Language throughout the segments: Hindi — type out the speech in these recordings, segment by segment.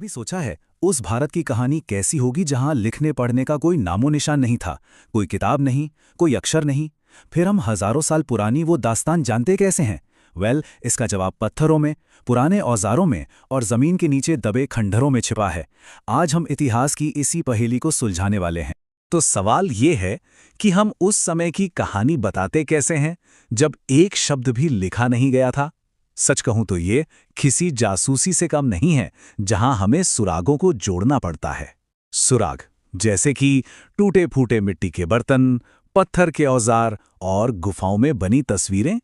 कभी सोचा है उस भारत की कहानी कैसी होगी जहां लिखने पढ़ने का कोई नामो निशान नहीं था, कोई किताब नहीं, कोई अक्षर नहीं। फिर हम हजारों साल पुरानी वो दास्तान जानते कैसे हैं? इसका जवाब पत्थरों में, पुराने औजारों में और जमीन के नीचे दबे खंडहरों में छिपा है। आज हम इतिहास की इसी पहेली को सुलझाने वाले हैं। तो सवाल ये है कि हम उस समय की कहानी बताते कैसे हैं जब एक शब्द भी लिखा नहीं गया था। सच कहूं तो ये किसी जासूसी से कम नहीं है, जहां हमें सुरागों को जोड़ना पड़ता है। सुराग जैसे कि टूटे फूटे मिट्टी के बर्तन, पत्थर के औजार और गुफाओं में बनी तस्वीरें।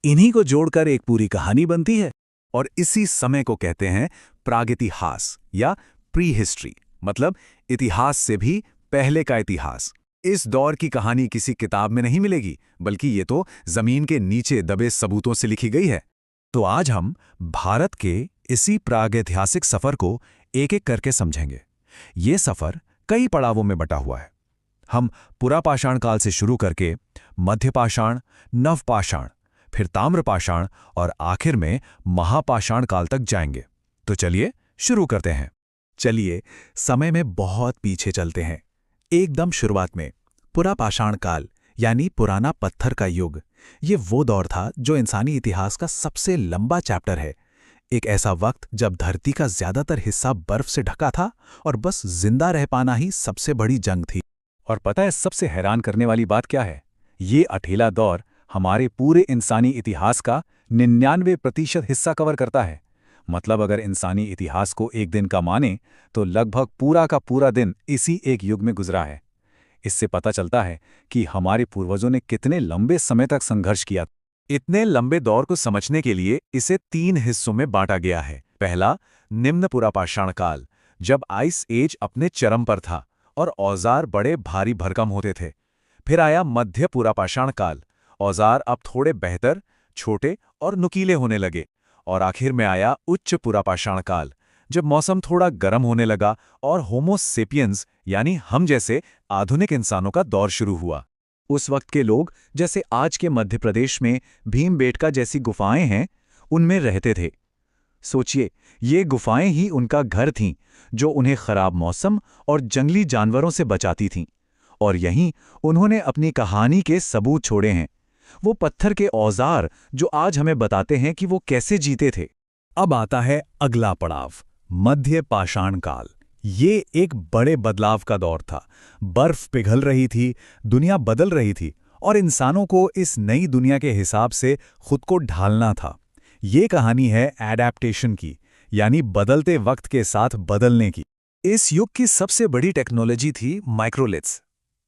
इन्हीं को जोड़कर एक पूरी कहानी बनती है। और इसी समय को कहते हैं प्रागइतिहास या प्री हिस्ट्री, मतलब इतिहास से भी पहले का इतिहास। इस दौर की कहानी किसी किताब में नहीं मिलेगी, बल्कि ये तो जमीन के नीचे दबे सबूतों से लिखी गई है। तो आज हम भारत के इसी प्रागैतिहासिक सफर को एक एक करके समझेंगे। ये सफर कई पड़ावों में बटा हुआ है। हम पुरापाषाण काल से शुरू करके मध्यपाषाण, नवपाषाण, फिर ताम्रपाषाण और आखिर में महापाषाण काल तक जाएंगे। तो चलिए शुरू करते हैं। चलिए समय में बहुत पीछे चलते हैं। एकदम शुरुआत में पुरापाषाण काल यानी पुराना पत्थर का युग। ये वो दौर था जो इंसानी इतिहास का सबसे लंबा चैप्टर है। एक ऐसा वक्त जब धरती का ज्यादातर हिस्सा बर्फ से ढका था और बस जिंदा रह पाना ही सबसे बड़ी जंग थी। और पता है सबसे हैरान करने वाली बात क्या है? ये अकेला दौर हमारे पूरे इंसानी इतिहास का 99% हिस्सा कवर करता है। मतलब अगर इंसानी इतिहास को एक दिन का माने तो लगभग पूरा का पूरा दिन इसी एक युग में गुजरा है। इससे पता चलता है कि हमारे पूर्वजों ने कितने लंबे समय तक संघर्ष किया। इतने लंबे दौर को समझने के लिए इसे 3 हिस्सों में बांटा गया है। पहला, निम्न पुरापाषाण काल, जब आइस एज अपने चरम पर था और औजार बड़े भारी भरकम होते थे। फिर आया मध्य पुरापाषाण काल, औजार अब थोड़े बेहतर, छोटे और नुकीले होने लगे। और आखिर में आया उच्च पुरापाषाण काल, जब मौसम थोड़ा गर्म होने लगा और होमो सेपियंस यानी हम जैसे आधुनिक इंसानों का दौर शुरू हुआ। उस वक्त के लोग, जैसे आज के मध्य प्रदेश में भीमबेटका जैसी गुफाएं हैं, उनमें रहते थे। सोचिए, ये गुफाएं ही उनका घर थीं, जो उन्हें खराब मौसम और जंगली जानवरों से बचाती थीं। और यहीं उन्होंने अपनी कहानी के सबूत छोड़े हैं। वो पत्थर के औजार जो आज हमें बताते हैं कि वो कैसे जीते थे। अब आता है अगला पड़ाव, मध्य पाषाण काल। ये एक बड़े बदलाव का दौर था। बर्फ पिघल रही थी, दुनिया बदल रही थी और इंसानों को इस नई दुनिया के हिसाब से खुद को ढालना था। ये कहानी है एडैप्टेशन की, यानी बदलते वक्त के साथ बदलने की। इस युग की सबसे बड़ी टेक्नोलॉजी थी माइक्रोलिथ्स।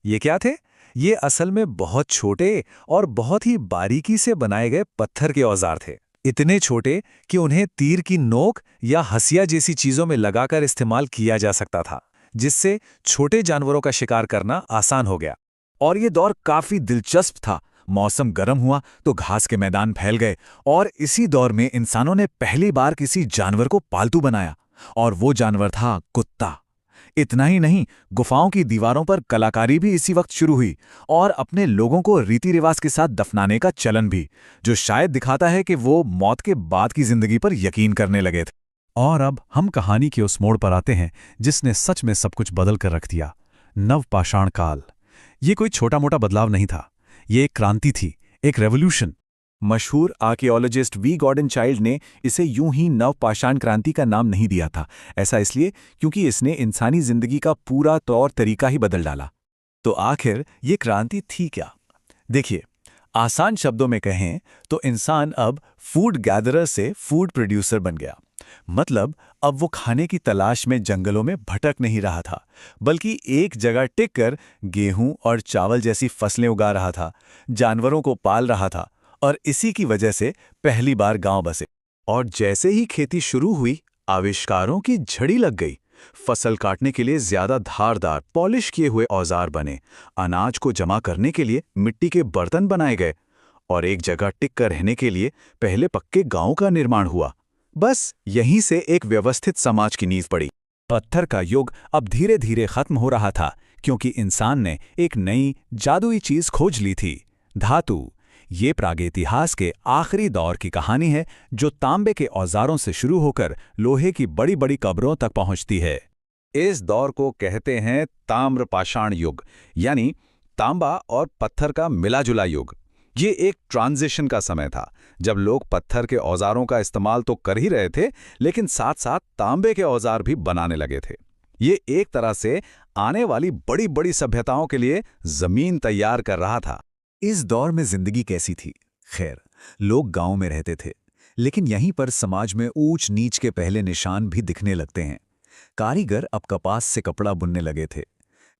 ये क्या थे? ये असल में बहुत छोटे और बहुत ही बारीकी से बनाए गए पत्थर के औजार थे। इतने छोटे कि उन्हें तीर की नोक या हंसिया जैसी चीजों में लगाकर इस्तेमाल किया जा सकता था, जिससे छोटे जानवरों का शिकार करना आसान हो गया। और ये दौर काफी दिलचस्प था। मौसम गर्म हुआ तो घास के मैदान फैल गए और इसी दौर में इंसानों ने पहली बार किसी जानवर को पालतू बनाया, और वो जानवर था कुत्ता। इतना ही नहीं, गुफाओं की दीवारों पर कलाकारी भी इसी वक्त शुरू हुई और अपने लोगों को रीति रिवाज के साथ दफनाने का चलन भी, जो शायद दिखाता है कि वो मौत के बाद की जिंदगी पर यकीन करने लगे थे। और अब हम कहानी के उस मोड़ पर आते हैं जिसने सच में सब कुछ बदल कर रख दिया, नवपाषाण काल। ये कोई छोटा मोटा बदलाव नहीं था, ये एक क्रांति थी, एक रेवोल्यूशन। मशहूर आर्कियोलॉजिस्ट वी गॉर्डन चाइल्ड ने इसे यूं ही नवपाषाण क्रांति का नाम नहीं दिया था। ऐसा इसलिए क्योंकि इसने इंसानी जिंदगी का पूरा तौर तरीका ही बदल डाला। तो आखिर ये क्रांति थी क्या? देखिए, आसान शब्दों में कहें तो इंसान अब फूड गैदरर से फूड प्रोड्यूसर बन गया। मतलब अब वो खाने की तलाश में जंगलों में भटक नहीं रहा था, बल्कि एक जगह टिककर गेहूं और चावल जैसी फसलें उगा रहा था, जानवरों को पाल रहा था और इसी की वजह से पहली बार गांव बसे। और जैसे ही खेती शुरू हुई, आविष्कारों की झड़ी लग गई। फसल काटने के लिए ज्यादा धारदार पॉलिश किए हुए औजार बने, अनाज को जमा करने के लिए मिट्टी के बर्तन बनाए गए और एक जगह टिक कर रहने के लिए पहले पक्के गांव का निर्माण हुआ। बस यहीं से एक व्यवस्थित समाज की नींव पड़ी। पत्थर का युग अब धीरे धीरे खत्म हो रहा था, क्योंकि इंसान ने एक नई जादुई चीज खोज ली थी, धातु। ये प्रागैतिहास के आखिरी दौर की कहानी है जो तांबे के औजारों से शुरू होकर लोहे की बड़ी बड़ी कब्रों तक पहुंचती है। इस दौर को कहते हैं ताम्रपाषाण युग, यानी तांबा और पत्थर का मिला-जुला युग। ये एक ट्रांजिशन का समय था जब लोग पत्थर के औजारों का इस्तेमाल तो कर ही रहे थे, लेकिन साथ-साथ तांबे के औजार भी बनाने लगे थे। ये एक तरह से आने वाली बड़ी-बड़ी सभ्यताओं के लिए जमीन तैयार कर रहा था। इस दौर में जिंदगी कैसी थी? खैर, लोग गांव में रहते थे, लेकिन यहीं पर समाज में ऊंच नीच के पहले निशान भी दिखने लगते हैं। कारीगर अब कपास से कपड़ा बुनने लगे थे,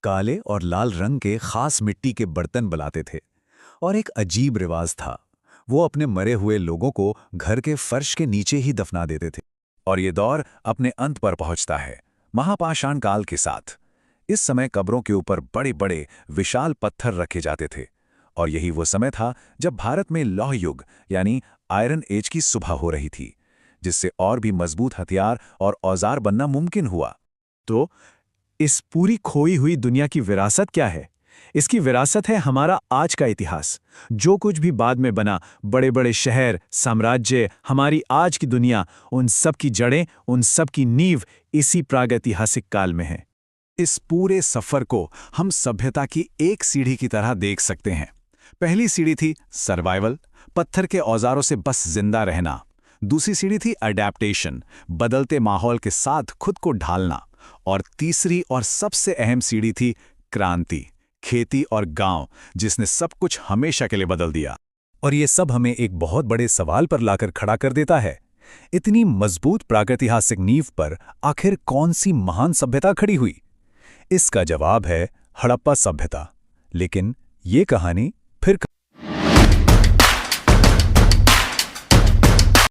काले और लाल रंग के खास मिट्टी के बर्तन बनाते थे। और एक अजीब रिवाज था, वो अपने मरे हुए लोगों को घर के फर्श के नीचे ही दफना देते थे। और ये दौर अपने अंत पर पहुंचता है महापाषाण काल के साथ। इस समय कब्रों के ऊपर बड़े बड़े विशाल पत्थर रखे जाते थे, और यही वो समय था जब भारत में लौह युग यानी आयरन एज की सुबह हो रही थी, जिससे और भी मजबूत हथियार और औजार बनना मुमकिन हुआ। तो इस पूरी खोई हुई दुनिया की विरासत क्या है? इसकी विरासत है हमारा आज का इतिहास। जो कुछ भी बाद में बना, बड़े बड़े शहर, साम्राज्य, हमारी आज की दुनिया, उन सब की जड़ें, उन सब की नींव इसी प्रागैतिहासिक काल में है। इस पूरे सफर को हम सभ्यता की एक सीढ़ी की तरह देख सकते हैं। पहली सीढ़ी थी सर्वाइवल, पत्थर के औजारों से बस जिंदा रहना। दूसरी सीढ़ी थी अडैप्टेशन, बदलते माहौल के साथ खुद को ढालना। और तीसरी और सबसे अहम सीढ़ी थी क्रांति, खेती और गांव, जिसने सब कुछ हमेशा के लिए बदल दिया। और ये सब हमें एक बहुत बड़े सवाल पर लाकर खड़ा कर देता है। इतनी मजबूत प्रागैतिहासिक नींव पर आखिर कौन सी महान सभ्यता खड़ी हुई? इसका जवाब है हड़प्पा सभ्यता। लेकिन ये कहानी फिर